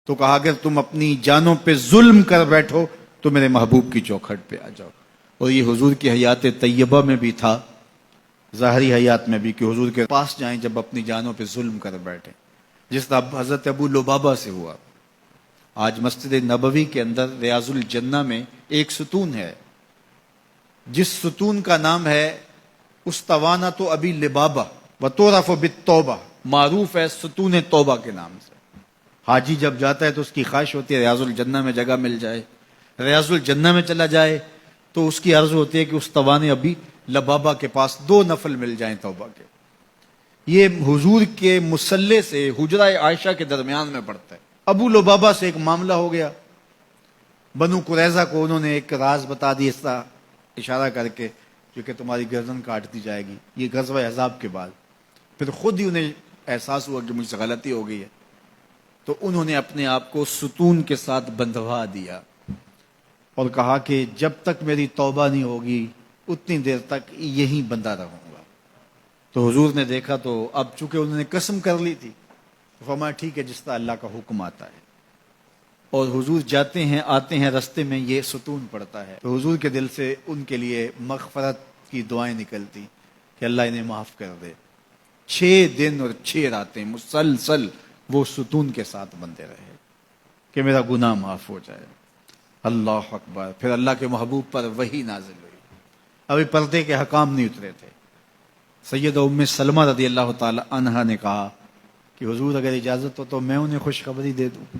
تو کہا اگر تم اپنی جانوں پہ ظلم کر بیٹھو تو میرے محبوب کی چوکھٹ پہ آ جاؤ. اور یہ حضور کی حیات طیبہ میں بھی تھا، ظاہری حیات میں بھی، کہ حضور کے پاس جائیں جب اپنی جانوں پہ ظلم کر بیٹھے، جس طرح حضرت ابو لبابہ سے ہوا. آج مسجد نبوی کے اندر ریاض الجنہ میں ایک ستون ہے، جس ستون کا نام ہے استوانۃ ابی لبابہ وتعرف بالتوبہ، معروف ہے ستون توبہ کے نام سے. حاجی جب جاتا ہے تو اس کی خواہش ہوتی ہے ریاض الجنہ میں جگہ مل جائے. ریاض الجنہ میں چلا جائے تو اس کی عرض ہوتی ہے کہ استوان ابی لبابہ کے پاس 2 نفل مل جائیں توبہ کے. یہ حضور کے مصلی سے حجرہ عائشہ کے درمیان میں پڑتا ہے. ابو لبابہ سے ایک معاملہ ہو گیا، بنو قریظہ کو انہوں نے ایک راز بتا دی، اس طرح اشارہ کر کے جو کہ تمہاری گردن کاٹ دی جائے گی. یہ غزوہ احزاب کے بعد پھر خود ہی انہیں احساس ہوا کہ مجھ سے غلطی ہو گئی ہے، تو انہوں نے اپنے آپ کو ستون کے ساتھ بندھوا دیا اور کہا کہ جب تک میری توبہ نہیں ہوگی اتنی دیر تک یہیں بندھا رہوں گا. تو حضور نے دیکھا تو اب چونکہ انہوں نے قسم کر لی تھی، فرمایا ٹھیک ہے جس طرح اللہ کا حکم آتا ہے. اور حضور جاتے ہیں آتے ہیں، رستے میں یہ ستون پڑتا ہے تو حضور کے دل سے ان کے لیے مغفرت کی دعائیں نکلتی کہ اللہ انہیں معاف کر دے. 6 دن اور 6 راتیں مسلسل وہ ستون کے ساتھ بندے رہے کہ میرا گناہ معاف ہو جائے. اللہ اکبر. پھر اللہ کے محبوب پر وحی نازل ہوئی، ابھی پردے کے حکام نہیں اترے تھے. سیدہ ام سلمہ رضی اللہ تعالی عنہا نے کہا کہ حضور اگر اجازت ہو تو میں انہیں خوشخبری دے دوں.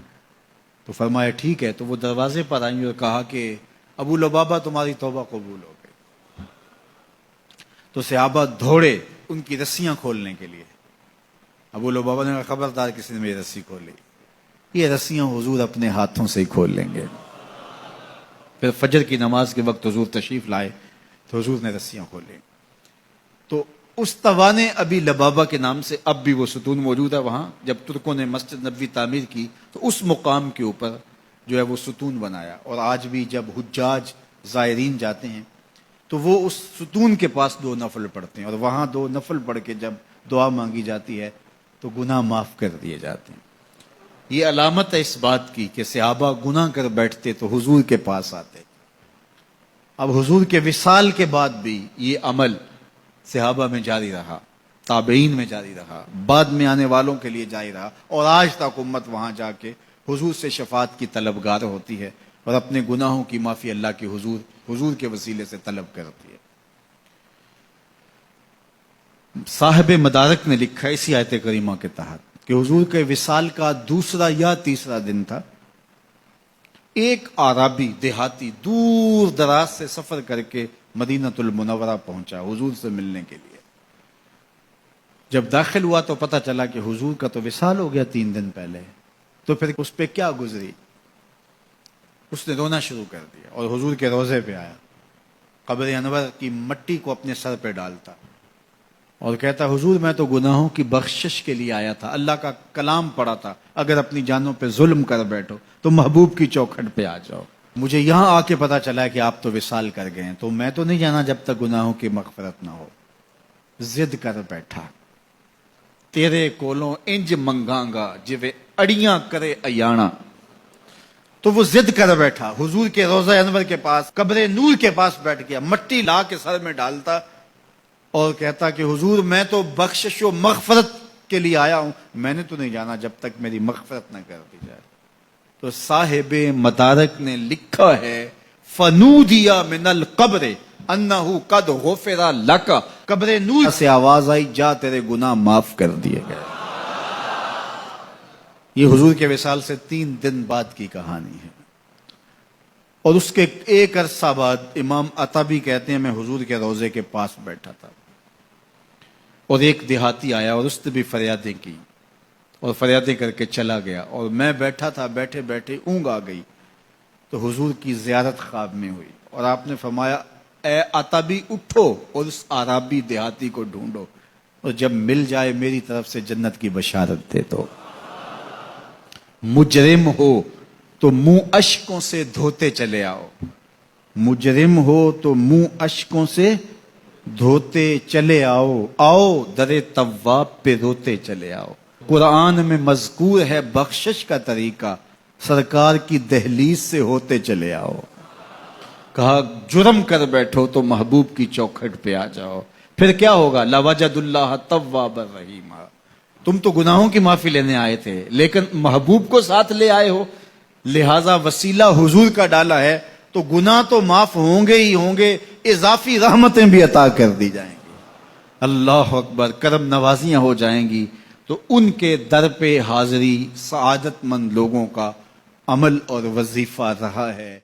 تو فرمایا ٹھیک ہے. تو وہ دروازے پر آئیں اور کہا کہ ابو لبابہ تمہاری توبہ قبول ہو گئی. تو صحابہ دوڑے ان کی رسیاں کھولنے کے لیے. ابو لبابہ نے کہا خبردار کسی نے میری رسی کھولی، یہ رسیاں حضور اپنے ہاتھوں سے ہی کھول لیں گے. پھر فجر کی نماز کے وقت حضور تشریف لائے تو حضور نے رسیاں کھولیں. تو استوان ابی لبابہ کے نام سے اب بھی وہ ستون موجود ہے وہاں. جب ترکوں نے مسجد نبوی تعمیر کی تو اس مقام کے اوپر جو ہے وہ ستون بنایا، اور آج بھی جب حجاج زائرین جاتے ہیں تو وہ اس ستون کے پاس 2 نفل پڑھتے ہیں، اور وہاں 2 نفل پڑھ کے جب دعا مانگی جاتی ہے تو گناہ معاف کر دیے جاتے ہیں. یہ علامت ہے اس بات کی کہ صحابہ گناہ کر بیٹھتے تو حضور کے پاس آتے. اب حضور کے وصال کے بعد بھی یہ عمل صحابہ میں جاری رہا، تابعین میں جاری رہا، بعد میں آنے والوں کے لیے جاری رہا، اور آج تک امت وہاں جا کے حضور سے شفاعت کی طلبگار ہوتی ہے اور اپنے گناہوں کی معافی اللہ کے حضور کے وسیلے سے طلب کرتی ہے. صاحب مدارک نے لکھا اسی آیت کریمہ کے تحت کہ حضور کے وصال کا 2 یا 3 دن تھا. ایک عربی دیہاتی دور دراز سے سفر کر کے مدینۃ المنورہ پہنچا حضور سے ملنے کے لیے. جب داخل ہوا تو پتہ چلا کہ حضور کا تو وصال ہو گیا 3 دن پہلے. تو پھر اس پہ کیا گزری، اس نے رونا شروع کر دیا اور حضور کے روضے پہ آیا، قبر انور کی مٹی کو اپنے سر پہ ڈالتا اور کہتا حضور میں تو گناہوں کی بخشش کے لیے آیا تھا، اللہ کا کلام پڑھا تھا اگر اپنی جانوں پہ ظلم کر بیٹھو تو محبوب کی چوکھٹ پہ آ جاؤ. مجھے یہاں آ کے پتا چلا ہے کہ آپ تو وصال کر گئے ہیں، تو میں تو نہیں جانا جب تک گناہوں کی مغفرت نہ ہو. ضد کر بیٹھا تیرے کولوں انج منگاں گا جویں اڑیاں کرے ایانا. تو وہ ضد کر بیٹھا حضور کے روضہ انور کے پاس، قبر نور کے پاس بیٹھ گیا، مٹی لا کے سر میں ڈالتا اور کہتا کہ حضور میں تو بخشش و مغفرت کے لیے آیا ہوں، میں نے تو نہیں جانا جب تک میری مغفرت نہ کر دی جائے. تو صاحب مدارک نے لکھا ہے فنودیا من القبر انہ قد غفر لک، قبر نور سے آواز آئی جا تیرے گناہ معاف کر دیے گئے. یہ حضور کے وصال سے 3 دن بعد کی کہانی ہے. اور اس کے ایک عرصہ بعد امام عطبی کہتے ہیں میں حضور کے روضے کے پاس بیٹھا تھا اور ایک دیہاتی آیا اور اس نے بھی فریادیں کی اور فریادیں کر کے چلا گیا، اور میں بیٹھا تھا، بیٹھے بیٹھے اونگ آ گئی تو حضور کی زیارت خواب میں ہوئی اور آپ نے فرمایا اے عطبی اٹھو اور اس عربی دیہاتی کو ڈھونڈو اور جب مل جائے میری طرف سے جنت کی بشارت دے دو. مجرم ہو تو منہ اشکوں سے دھوتے چلے آؤ، مجرم ہو تو منہ اشکوں سے دھوتے چلے آؤ، آؤ در تواب پہ روتے چلے آؤ. قرآن میں مذکور ہے بخشش کا طریقہ، سرکار کی دہلیز سے ہوتے چلے آؤ. کہا جرم کر بیٹھو تو محبوب کی چوکھٹ پہ آ جاؤ. پھر کیا ہوگا؟ لَوَجَدُ اللَّهَ تَوَّابًا رَحِيمًا. تم تو گناہوں کی معافی لینے آئے تھے لیکن محبوب کو ساتھ لے آئے ہو، لہذا وسیلہ حضور کا ڈالا ہے تو گناہ تو معاف ہوں گے ہی ہوں گے، اضافی رحمتیں بھی عطا کر دی جائیں گی. اللہ اکبر. کرم نوازیاں ہو جائیں گی. تو ان کے در پہ حاضری سعادت مند لوگوں کا عمل اور وظیفہ رہا ہے.